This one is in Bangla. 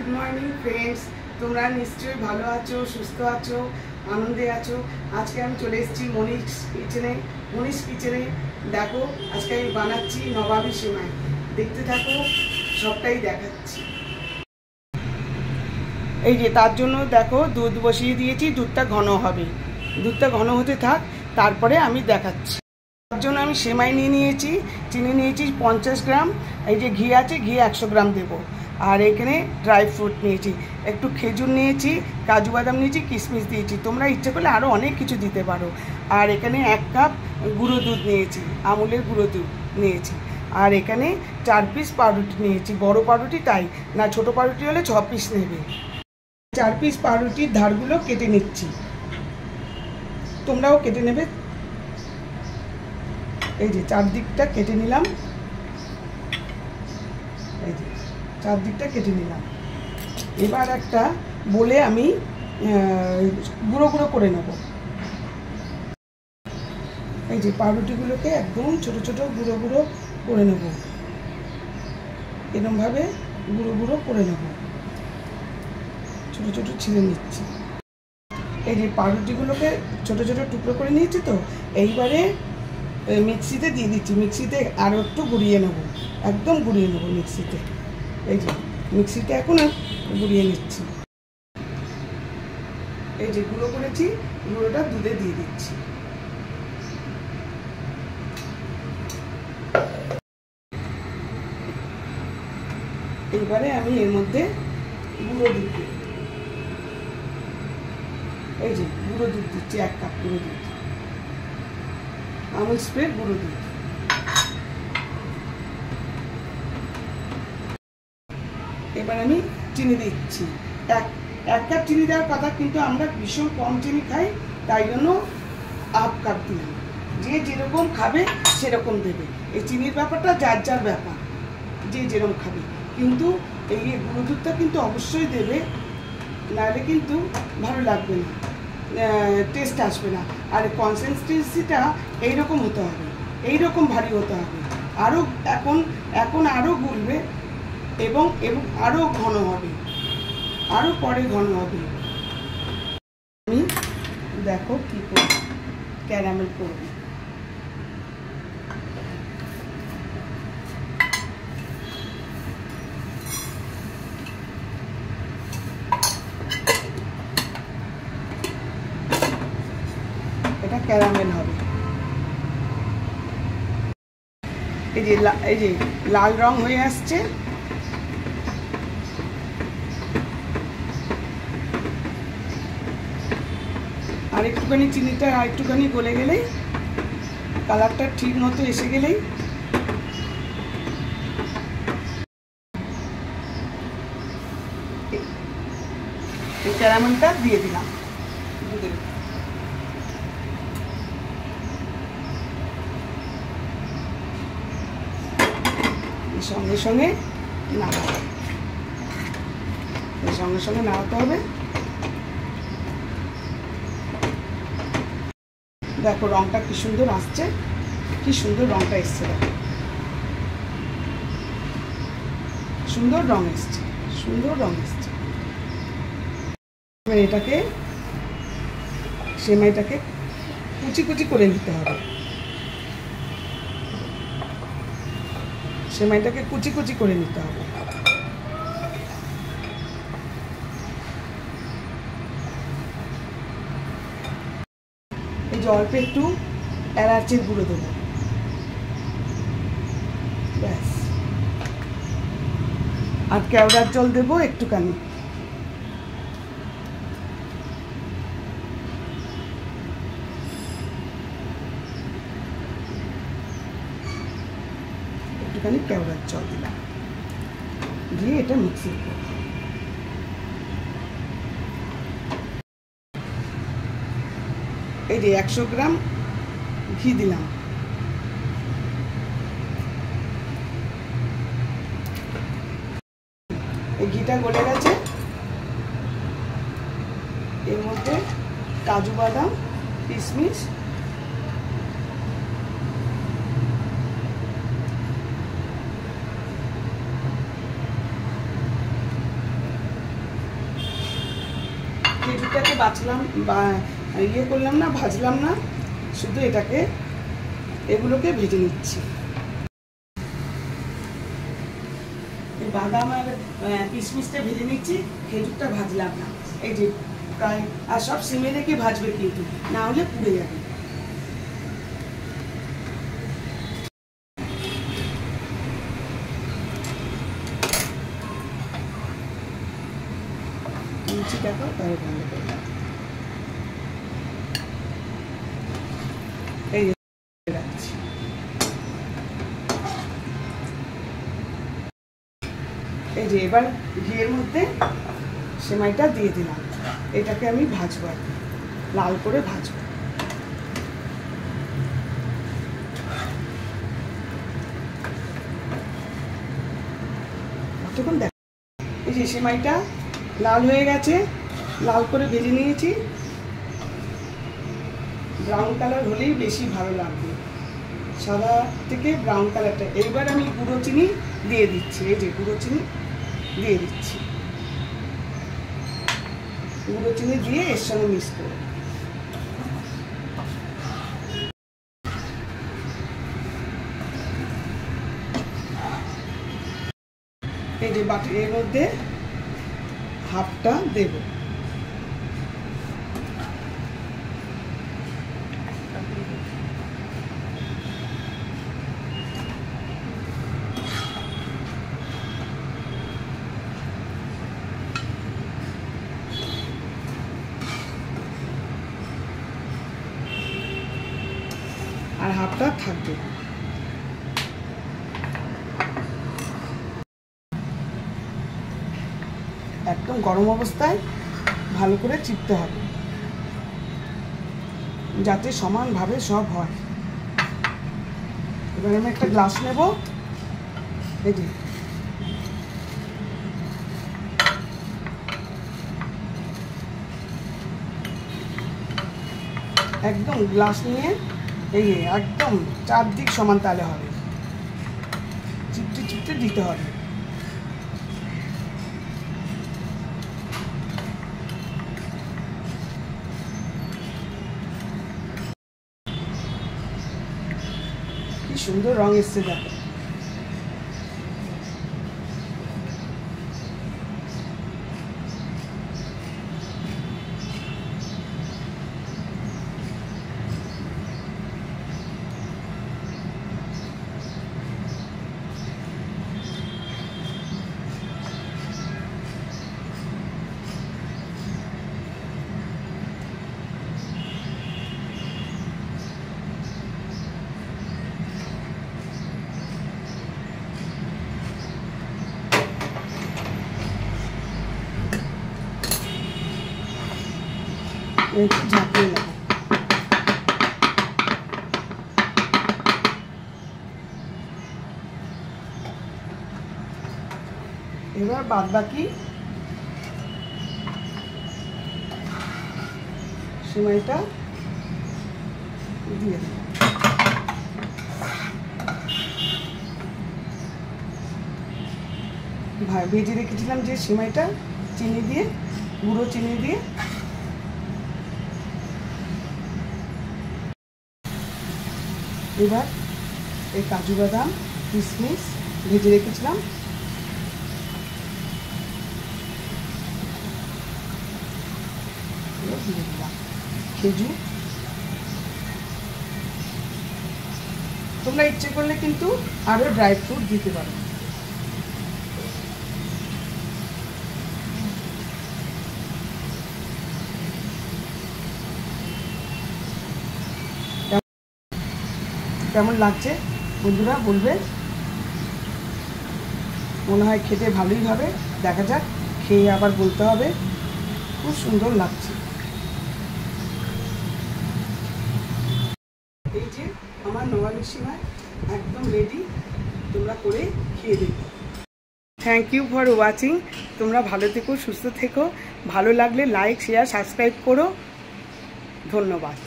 गुड मर्निंग फ्रेंड्स তোমরা নিশ্চয়ই ভালো আছো সুস্থ আছো আনন্দে আছো আজকে আমি চলে এসেছি মনীষ কিচেনে দেখো আজকে আমি বানাচ্ছি নবাবী সেমাই দেখতে থাকো সবটাই দেখাচ্ছি এই যে তার জন্য দেখো দুধ বসিয়ে দিয়েছি দুধটা ঘন হবে দুধটা ঘন হতে থাক তারপরে আমি দেখাচ্ছি তার জন্য আমি সেমাই নিয়ে নিয়েছি চিনি নিয়েছি 50 গ্রাম এই যে ঘি আছে ঘি 100 গ্রাম দেবো আর এখানে ড্রাই ফ্রুট নিয়েছি একটু খেজুর নিয়েছি কাজু বাদাম নিয়েছি কিশমিশ দিয়েছি তোমরা ইচ্ছে করলে আরও অনেক কিছু দিতে পারো আর এখানে 1 কাপ গুঁড়ো দুধ নিয়েছি আমুলের গুঁড়ো দুধ নিয়েছি আর এখানে 4 পিস পাউরুটি নিয়েছি বড় পাউরুটি তাই না ছোট পাউরুটি হলে 6 পিস নেবে 4 পিস পাউরুটির ধারগুলো কেটে নিচ্ছি তোমরাও কেটে নেবে এই যে চারদিকটা কেটে নিলাম এই যে চারদিকটা কেটে নিলাম এবার একটা বলে আমি গুঁড়ো গুঁড়ো করে নেব এই যে পাউরুটিগুলোকে একদম ছোট ছোট গুঁড়ো গুঁড়ো করে নেব এরকমভাবে গুঁড়ো গুঁড়ো করে নেব ছোট ছোট ছিঁড়ে নিচ্ছি এই যে পাউরুটিগুলোকে ছোট ছোট টুকরো করে নিয়েছি তো এইবারে মিক্সিতে দিয়ে দিচ্ছি মিক্সিতে আরও একটু গুঁড়িয়ে নেব একদম গুঁড়িয়ে নেব মিক্সিতে এই যে মিক্সিতে এখন গুঁড়িয়ে নিচ্ছি এই যে গুঁড়ো করেছি গুঁড়োটা দুধে দিয়ে দিচ্ছি এবারে আমি এর মধ্যে গুঁড়ো দুধ দিই এই যে গুঁড়ো দুধ দিচ্ছি 1 কাপ গুঁড়ো দুধ আমুল স্প্রে গুঁড়ো দুধ এবার আমি চিনি দিচ্ছি 1 কাপ চিনি দেওয়ার কথা কিন্তু আমরা ভীষণ কম চিনি খাই তাই জন্য 1/2 কাপ দিলাম যে যেরকম খাবে সেরকম দেবে এই চিনির ব্যাপারটা যার যার ব্যাপার যে যেরকম খাবে কিন্তু এই গুঁড়ো দুধটা কিন্তু অবশ্যই দেবে নাহলে কিন্তু ভালো লাগবে না টেস্ট আসবে না আর কনসিস্টেন্সিটা এইরকম হতে হবে এইরকম ভারী হতে হবে আরও এখন আরও গুলবে এবং আরও ঘন হবে আরও পরে ঘন হবে আমি দেখো কী করব ক্যারামেল করব এটা ক্যারামেল হবে এই যে লাল রং হয়ে আসছে আর একটুখানি চিনিটা আর একটুখানি গলে গেলেই কালারটা ঠিক মতো এসে গেলেই এই ক্যারামেলটা দিয়ে দিলাম দুধের সঙ্গে সঙ্গে নাড়াতে হবে দেখো রংটা কি সুন্দর আসছে কি সুন্দর রংটা এসছে দেখো সুন্দর রং এসছে এটাকে সেমাইটাকে কুচি কুচি করে নিতে হবে সেমাইটাকে কুচি কুচি করে নিতে হবে এই যে অল্প একটু এলাচের গুঁড়ো দেবো ব্যাস আর কেওড়ার জল দেবো একটুখানি কেওড়ার জল দিলাম দিয়ে এটা মিক্সি করব এই যে 100 গ্রাম ঘি দিলাম এই ঘিটা গলে গেছে এর মধ্যে কাজু বাদাম কিশমিশ খেজুরটাকে বাছলাম বা ইয়ে করলাম না, ভাজলাম না, শুধু এগুলোকে ভেজে নিচ্ছি। বাদাম আর কিশমিশটা ভেজে নিচ্ছি, খেজুরটা ভাজলাম না। এই যে প্রায়, আর সব সিমে রেখে ভাজবে কিন্তু, না হলে পুড়ে যাবে। লুচি দেখো তাই ভালো করে এই রাখছি। এই যে এবার ঘিয়ের মধ্যে সেমাইটা দিয়ে দিলাম, এটাকে আমি ভাজবো, লাল করে ভাজবো। তখন দেখ, এই যে সেমাইটা লাল হয়ে গেছে, লাল করে ভেজে নিয়েছি। ব্রাউন কালার হলেই বেশি ভালো লাগবে, সাদা থেকে ব্রাউন কালারটা। এইবার আমি গুঁড়ো চিনি দিয়ে দিচ্ছি, এই যে গুঁড়ো চিনি দিয়ে দিচ্ছি। গুঁড়ো চিনি দিয়ে এর সঙ্গে মিক্স করব। এই যে বাটি, এর মধ্যে হাফটা দেব। আর হাফটা থাকবে। একদম গরম অবস্থায় ভালো করে চিপতে হবে, যাতে সমানভাবে সব হয়। এবার আমি একটা গ্লাস নেব, এই যে একদম গ্লাস নিয়ে এই একদম চারদিক সমান, তাহলে হবে, চিপটে চিপটে দিতে হবে। কি সুন্দর রং এসছে দেখো। একটু ঝাঁকিয়ে নেব। এবার বাদ বাকি সেমাইটা দিয়ে দেব। ভেজে রেখেছিলাম যে সেমাইটা, চিনি দিয়ে, গুঁড়ো চিনি দিয়ে। এবার এই কাজু বাদাম কিশমিশ ভেজে রেখেছিলাম দিয়ে দিলাম, খেজুর। তোমরা ইচ্ছে করলে কিন্তু আরো ড্রাই ফ্রুট দিতে পারো। কেমন লাগছে বন্ধুরা বলবে, মনে হয় খেতে ভালোই হবে। দেখা যাক, খেয়ে আবার বলতে হবে। খুব সুন্দর লাগছে। এই যে আমার নোয়ালের সেমাই একদম রেডি, তোমরা করে খেয়ে দেখো। Thank you for watching. তোমরা ভালো থেকো, সুস্থ থেকো। ভালো লাগলে লাইক, শেয়ার, সাবস্ক্রাইব করো। ধন্যবাদ।